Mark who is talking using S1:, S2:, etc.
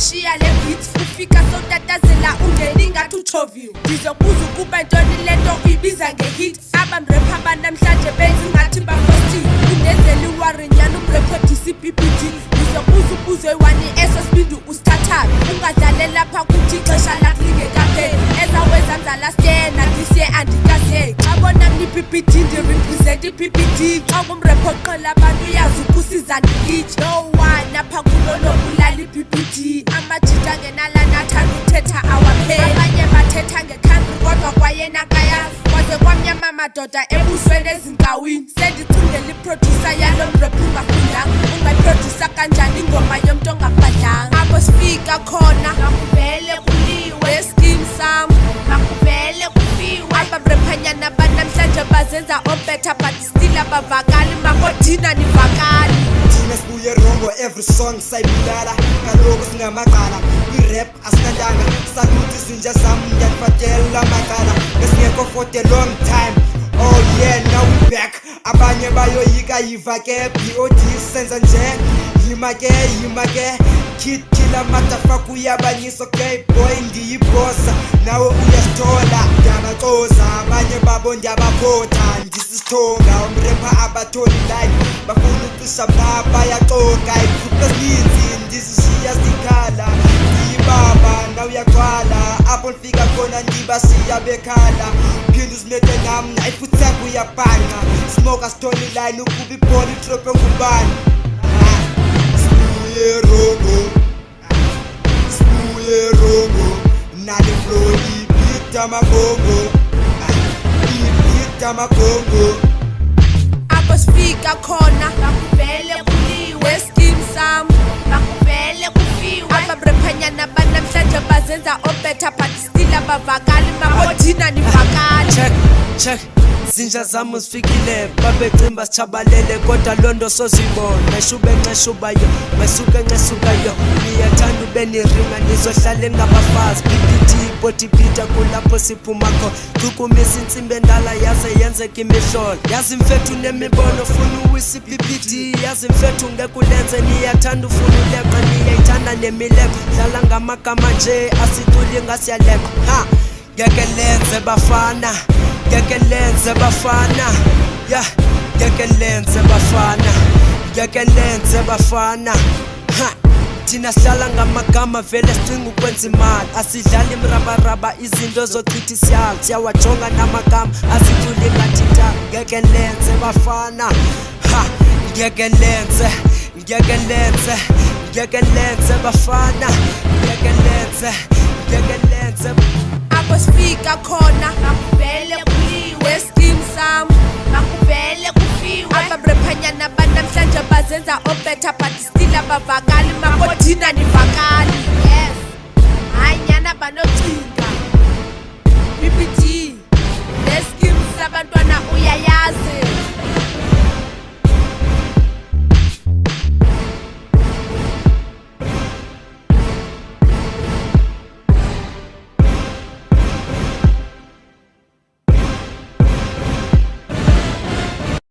S1: sishiya le beats ufika sotatazela ungeni ngathi uchoviwe ndizobuza ukuba ntoni lento uyibiza ngehit abamrepha banamhlanje benzi ngathi bafostile undenzela iwarinyana umrekhodi CPPT ndizobuza ubuzo eyi-1 esosibindi usithathayo ungadlale lapha kuthi ixesha lakho lingekapheli ezawenza mzala stena ndisiye andikazeki xa bona mni-PPT ndirepresent i-PPT xa kumrepho qela abantu uyazi ukusiza ndilitshe no one apha kulolobulala i-PPT amajita ngenalana athanda uthetha awapheli abanye bathetha ngekhantri kodwa kwayena kayazi kwaze kwamnyama madoda ebusweni ezinkawini sendicingela iproducer yalo mrepho ungafundanga ungayiproducer kanjani ingoma yomntu ongabhadlanga apho sifika khona makuvele kuliwe eskim sam makuvele kufiwe abamrephanyana banamhlanje bazenza ompetha but still abavakali makodina nivakali
S2: thina sibuye rongo every song sayibulala kaloku singamaqala i-rap asinandanga saluthi izinja zam ndiyandifatela amaqala besingekho for the long time. Oh yeah, now we back abanye bayoyika yiva ke BOD senza nje yima ke kid killer motherfucker uyabanyisa okay boy ndiyibosa nawe uyasithola ndiyabaxoza abanye babo ndiyabakhotha ndisisithonga umrepha abatholi line bafuna ucisha mna bayaxoka iphupha ezininzi ndizishiya zikhala ndiyibaba na uyaqala apho ndifika khona ndibashiya bekhala phinde uzinete nam ayifutha kuyabhanqa smoke asitholi line ukuba ibhola itrope ngubani Sibuye rongo nale flow ibita magongo
S1: apho sifika khona makuvele kuliwe eskim sam makuvele kufiwe abamrephanyana banamhlanje bazenza ompetha but still abavakali makodina nivakali
S3: check zinja zami zifikile babecimba sitshabalele kodwa londo sozibona ngeshubenxeshubayo ngesukenxesukayo niyathanda ube niringa nizohlale ngabafazi PPT potipita kulapho siphuma khona chukumisa intsimbi endala yaze yenzeka imihlolo yazi mfethu nemibono funa uwisa i-PPT yazi mfethu ngekulenze niyathanda ufuna uleqa niyayithanda nemileko dlala ngamagama nje asiculi ngasiyaleqa ha ngeke lenze bafana ngeke lenze bafana yeah ngeke lenze bafana ha thina sihlala ngamagama vele sicinga ukwenza imali asidlali imrabaraba izinto zochitha isiyalo siyawajonga namagama asiculi ngathita ngeke lenze bafana ha ngeke lenze bafana ngeke lenze
S1: apho sifika khona makuvele kuliwe eskim sam makuvele kufiwe abamrephanyana banamhlanje bazenza ompetha but still abavakali makodina nivakali